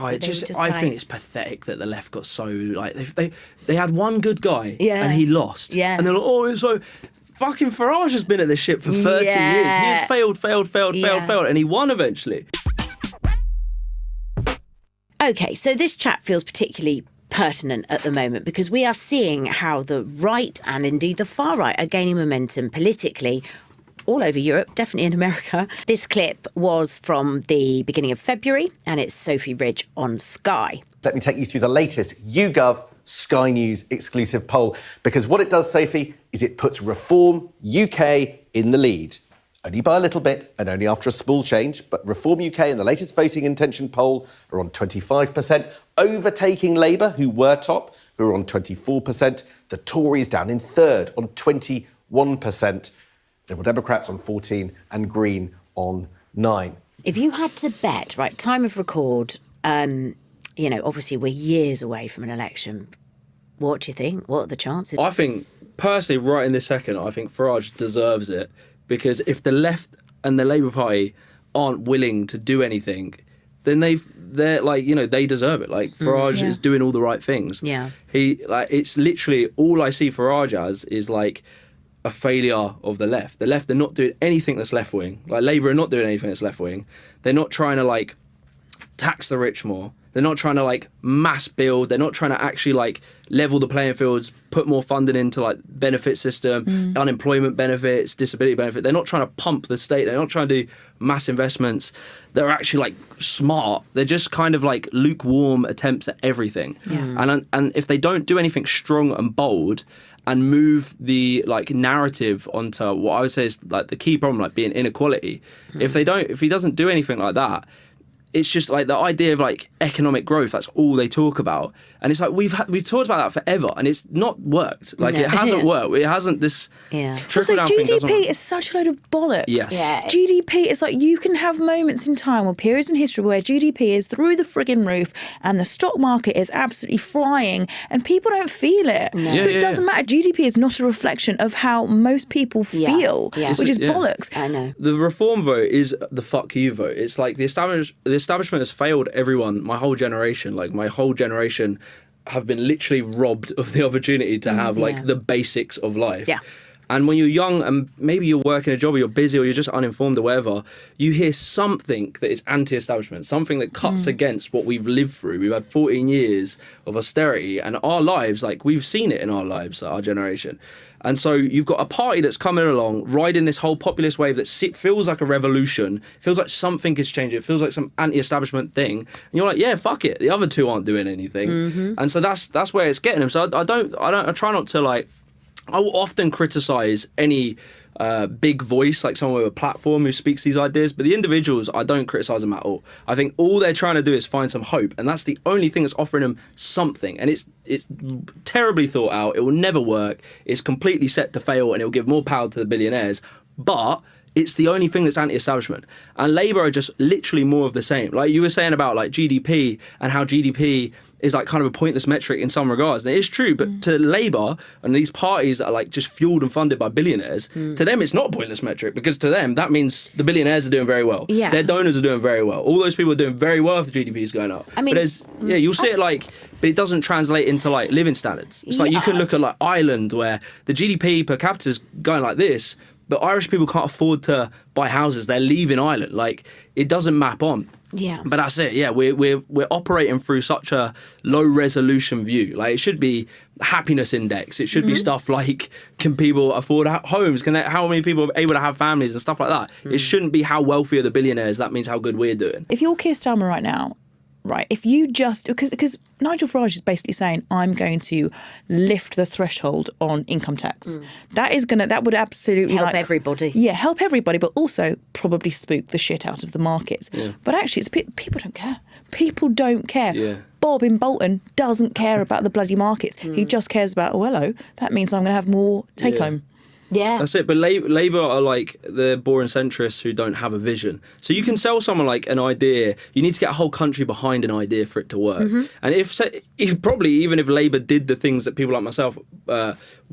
I think it's pathetic that the left got so like they had one good guy and he lost. Yeah. And they're like, oh, so fucking Farage has been at this shit for 30 years. He has failed, and he won eventually. Okay, so this chat feels particularly pertinent at the moment because we are seeing how the right and indeed the far right are gaining momentum politically all over Europe, definitely in America. This clip was from the beginning of February, and it's Sophie Ridge on Sky. Let me take you through the latest YouGov Sky News exclusive poll, because what it does, Sophie, is it puts Reform UK in the lead. Only by a little bit and only after a small change, but Reform UK in the latest voting intention poll are on 25%, overtaking Labour, who were top, who are on 24%. The Tories down in third on 21%. Liberal Democrats on 14 and Green on 9. If you had to bet, right, time of record, obviously we're years away from an election. What do you think? What are the chances? I think, personally, right in this second, I think Farage deserves it, because if the left and the Labour Party aren't willing to do anything, then they deserve it. Like, Farage is doing all the right things. Yeah. It's literally all I see Farage as is like a failure of the left. The left are not doing anything that's left wing. Like, Labour are not doing anything that's left wing. They're not trying to like tax the rich more. They're not trying to like mass build. They're not trying to actually like level the playing fields, put more funding into like benefit system, unemployment benefits, disability benefit. They're not trying to pump the state. They're not trying to do mass investments. They're actually like smart. They're just kind of like lukewarm attempts at everything. Yeah. And if they don't do anything strong and bold and move the like narrative onto what I would say is like the key problem, like being inequality. If he doesn't do anything like that, it's just like the idea of like economic growth. That's all they talk about, and it's like we've talked about that forever, and it's not worked. Like it hasn't worked. It hasn't. This trickle down thing doesn't work. GDP is such a load of bollocks. Yes. Yeah. GDP is like, you can have moments in time or periods in history where GDP is through the friggin' roof and the stock market is absolutely flying, and people don't feel it. No. So it doesn't matter. GDP is not a reflection of how most people feel, which is bollocks. I know. The Reform vote is the fuck you vote. It's like the establishment has failed everyone. My whole generation have been literally robbed of the opportunity to have like the basics of life. Yeah. And when you're young and maybe you're working a job or you're busy or you're just uninformed or whatever, you hear something that is anti-establishment, something that cuts against what we've lived through. We've had 14 years of austerity, and our lives, like we've seen it in our lives, our generation. And so you've got a party that's coming along, riding this whole populist wave that feels like a revolution, feels like something is changing, it feels like some anti-establishment thing. And you're like, yeah, fuck it. The other two aren't doing anything. And so that's where it's getting them. So I try not to like, I will often criticise any big voice, like someone with a platform who speaks these ideas, but the individuals, I don't criticise them at all. I think all they're trying to do is find some hope, and that's the only thing that's offering them something. And it's terribly thought out. It will never work. It's completely set to fail, and it will give more power to the billionaires. But it's the only thing that's anti-establishment. And Labour are just literally more of the same. Like you were saying about like GDP and how GDP is like kind of a pointless metric in some regards. And it is true, but to Labour and these parties that are like just fueled and funded by billionaires, to them it's not a pointless metric, because to them that means the billionaires are doing very well. Yeah. Their donors are doing very well. All those people are doing very well if the GDP is going up. I mean, but you'll see it like, but it doesn't translate into like living standards. It's like you can look at like Ireland, where the GDP per capita is going like this, but Irish people can't afford to buy houses. They're leaving Ireland. Like, it doesn't map on. Yeah. But that's it. Yeah, we're operating through such a low resolution view. Like, it should be happiness index. It should be stuff like, can people afford homes? How many people are able to have families and stuff like that? It shouldn't be how wealthy are the billionaires. That means how good we're doing. If you're Keir Starmer right now, right, if you just, because Nigel Farage is basically saying, I'm going to lift the threshold on income tax. That would absolutely help everybody. Yeah, help everybody, but also probably spook the shit out of the markets. Yeah. But actually, people don't care. People don't care. Yeah. Bob in Bolton doesn't care about the bloody markets. He just cares about, oh, hello, that means I'm going to have more take home. Yeah. That's it. But Labour are like the boring centrists who don't have a vision. So you can sell someone like an idea. You need to get a whole country behind an idea for it to work. And if probably even if Labour did the things that people like myself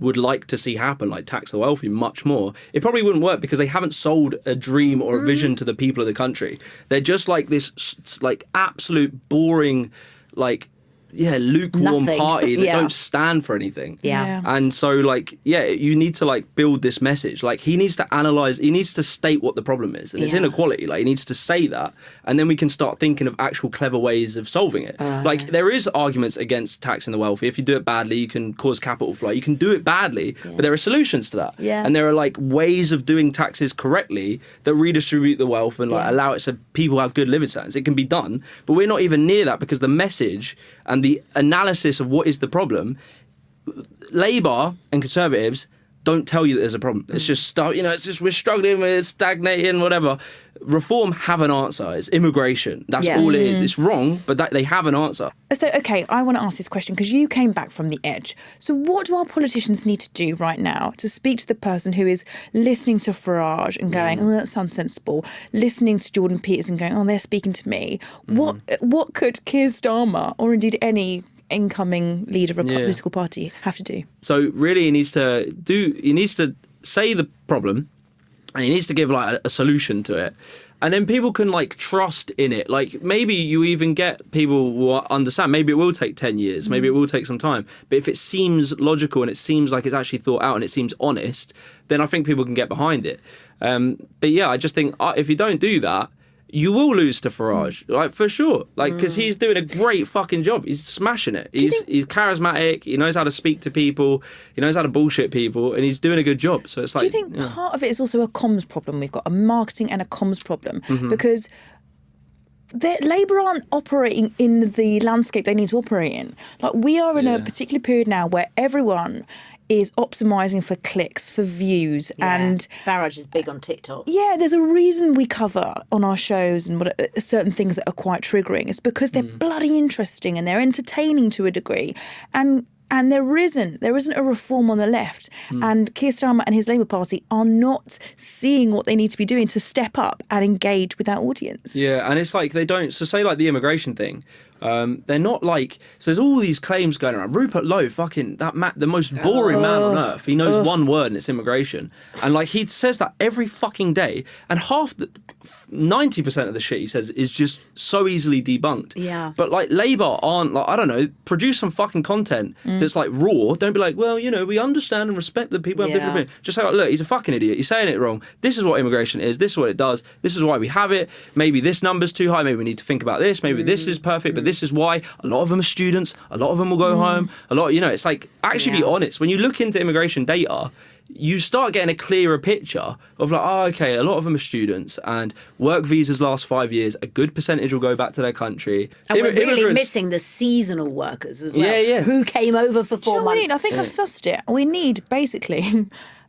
would like to see happen, like tax the wealthy much more, it probably wouldn't work because they haven't sold a dream or a vision to the people of the country. They're just like this, like absolute boring, like. Yeah, lukewarm Nothing. party that Yeah. don't stand for anything. Yeah. And so, like, yeah, you need to like build this message. Like, he needs to analyze. He needs to state what the problem is, and it's Yeah. inequality. Like, he needs to say that, and then we can start thinking of actual clever ways of solving it. Like, there is arguments against taxing the wealthy. If you do it badly, you can cause capital flight. You can do it badly, but there are solutions to that. Yeah. And there are like ways of doing taxes correctly that redistribute the wealth and like allow it so people have good living standards. It can be done, but we're not even near that because the message and the analysis of what is the problem, Labour and Conservatives don't tell you that there's a problem. It's just stuff, it's just we're struggling, we're stagnating, whatever. Reform have an answer. It's immigration. That's all it is. It's wrong, but they have an answer. So, okay, I want to ask this question because you came back from the edge. So what do our politicians need to do right now to speak to the person who is listening to Farage and going, oh, that sounds sensible, listening to Jordan Peterson going, oh, they're speaking to me. What could Keir Starmer, or indeed any incoming leader of a political party, have to do? So really he needs to say the problem, and he needs to give like a solution to it. And then people can like trust in it. Like maybe you even get people who understand. Maybe it will take 10 years. Maybe it will take some time. But if it seems logical and it seems like it's actually thought out and it seems honest, then I think people can get behind it. But yeah, I just think if you don't do that, you will lose to Farage, like for sure. Like because he's doing a great fucking job. He's smashing it. He's charismatic. He knows how to speak to people. He knows how to bullshit people, and he's doing a good job. So it's like. Do you think part of it is also a comms problem? We've got a marketing and a comms problem because Labour aren't operating in the landscape they need to operate in. Like we are in a particular period now where everyone is optimising for clicks, for views, and Farage is big on TikTok. yeah, there's a reason we cover on our shows and certain things that are quite triggering. It's because they're bloody interesting and they're entertaining to a degree, and there isn't a reform on the left, and Keir Starmer and his Labour Party are not seeing what they need to be doing to step up and engage with that audience. Yeah, and it's like they don't. So say like the immigration thing. They're not like. So there's all these claims going around. Rupert Lowe, fucking the most boring man on earth. He knows one word and it's immigration. And like he says that every fucking day. And 90% of the shit he says is just so easily debunked. Yeah. But like Labour aren't like, I don't know, produce some fucking content that's like raw. Don't be like, well, we understand and respect that people have different opinions. Just say, like, look, he's a fucking idiot. He's saying it wrong. This is what immigration is. This is what it does. This is why we have it. Maybe this number's too high. Maybe we need to think about this. Maybe this is perfect, but this is why. A lot of them are students. A lot of them will go home. A lot, it's like, actually be honest. When you look into immigration data, you start getting a clearer picture of like, oh, okay, a lot of them are students and work visas last 5 years. A good percentage will go back to their country. And we're really missing the seasonal workers as well. Yeah. Who came over for 4 Do you know what months. we need? I think I've sussed it. We need basically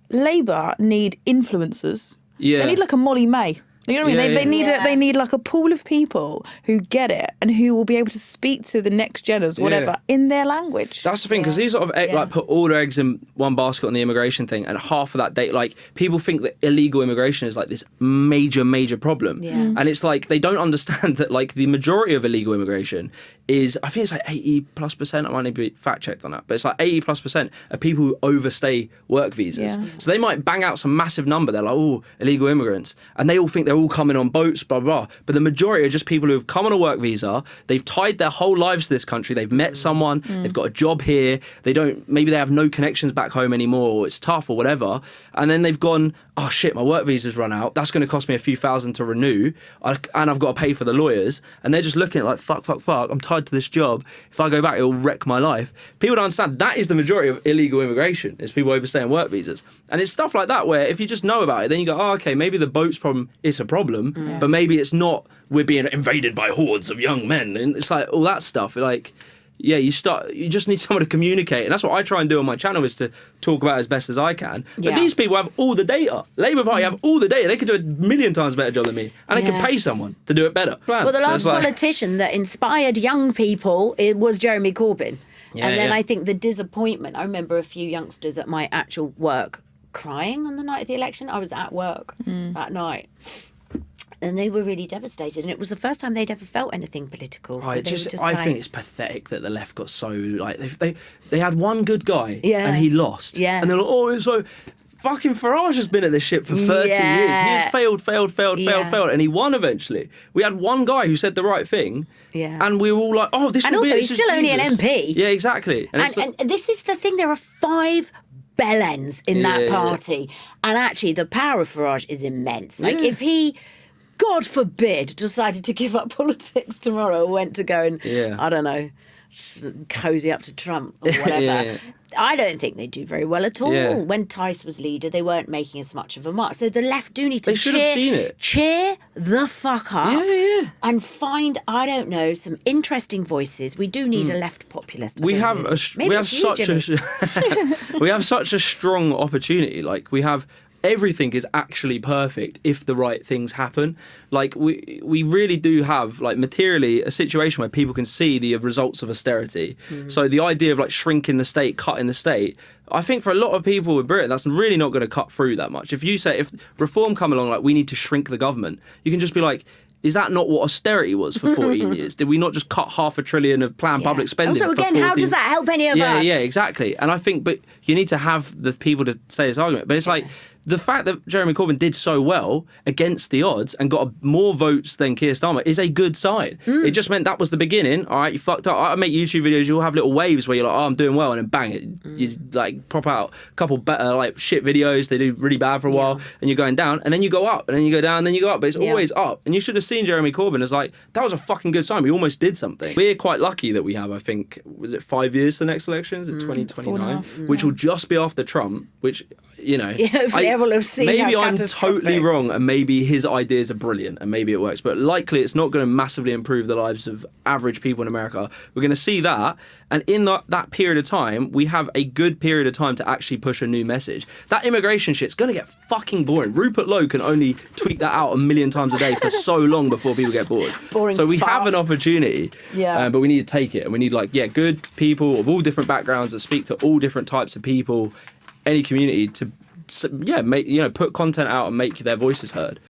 Labour need influencers. Yeah. They need like a Molly May. You know what I mean? They need like a pool of people who get it and who will be able to speak to the next geners, whatever, in their language. That's the thing, because these sort of like put all their eggs in one basket on the immigration thing, and half of that date, like people think that illegal immigration is like this major problem, and it's like they don't understand that like the majority of illegal immigration is, I think it's like 80+%. I might need to be fact checked on that, but it's like 80+% are people who overstay work visas. So they might bang out some massive number. They're like, oh, illegal immigrants, and they all think they're all coming on boats, blah, blah. But the majority are just people who have come on a work visa. They've tied their whole lives to this country. They've met someone. They've got a job here. Maybe they have no connections back home anymore, or it's tough or whatever. And then they've gone, oh shit, my work visa's run out. That's going to cost me a few thousand to renew. And I've got to pay for the lawyers. And they're just looking at like, fuck. I'm tied to this job. If I go back, it'll wreck my life. People don't understand that is the majority of illegal immigration, is people overstaying work visas. And it's stuff like that where if you just know about it, then you go, oh, okay, maybe the boats problem is a problem, but maybe it's not, we're being invaded by hordes of young men. And it's like all that stuff. Like, yeah, you just need someone to communicate. And that's what I try and do on my channel, is to talk about it as best as I can. But these people have all the data. Labour Party have all the data. They could do a million times better job than me. And they could pay someone to do it better. Well, the last politician that inspired young people, it was Jeremy Corbyn. And then I think the disappointment, I remember a few youngsters at my actual work crying on the night of the election. I was at work that night. And they were really devastated, and it was the first time they'd ever felt anything political. I think it's pathetic that the left got so like they had one good guy Yeah. and he lost. Yeah. And they're like, oh, it's so fucking Farage has been at this shit for 30 years. He has failed, and he won eventually. We had one guy who said the right thing. Yeah. And we were all like, oh, this. And will also, be, he's this is still only an Jesus. MP. Yeah, exactly. And this is the thing. There are 5 bellends in that party, and actually, the power of Farage is immense. Like if he, God forbid, decided to give up politics tomorrow, or went to go and I don't know, cozy up to Trump or whatever. I don't think they do very well at all. Yeah. When Tice was leader, they weren't making as much of a mark. So the left do need to They should have seen it. cheer the fuck up Yeah. and find, I don't know, some interesting voices. We do need a left populist. We have such a strong opportunity. Like we have. Everything is actually perfect if the right things happen. Like we really do have like materially a situation where people can see the results of austerity. So the idea of like shrinking the state, cutting the state, I think for a lot of people in Britain, that's really not going to cut through that much. If you say, if reform come along, like we need to shrink the government, you can just be like, is that not what austerity was for 14 years? Did we not just cut £500 billion of planned public spending? Also, again, how does that help any of us? Yeah, exactly. And I think, but you need to have the people to say this argument. But it's like the fact that Jeremy Corbyn did so well against the odds and got more votes than Keir Starmer is a good sign. It just meant that was the beginning. All right, you fucked up. I make YouTube videos. You'll have little waves where you're like, oh, I'm doing well, and then bang, you like pop out a couple better like shit videos. They do really bad for a while, and you're going down, and then you go up, and then you go down, and then you go up. But it's always up. And you should have seen Jeremy Corbyn as like, that was a fucking good sign. We almost did something. We're quite lucky that we have, I think, was it 5 years to the next election? Is it 2029? Which will just be after Trump, which, you know. Yeah, hopefully everyone will see maybe how I'm catastrophic. totally wrong, and maybe his ideas are brilliant, and maybe it works, but likely it's not going to massively improve the lives of average people in America. We're going to see that, and in that period of time, we have a good period of time to actually push a new message. That immigration shit's going to get fucking boring. Rupert Lowe can only tweet that out 1,000,000 times a day for so long before people get bored. Boring so we fart. have an opportunity, but we need to take it, and we need good people of all different backgrounds that speak to all different types of people, any community to put content out and make their voices heard.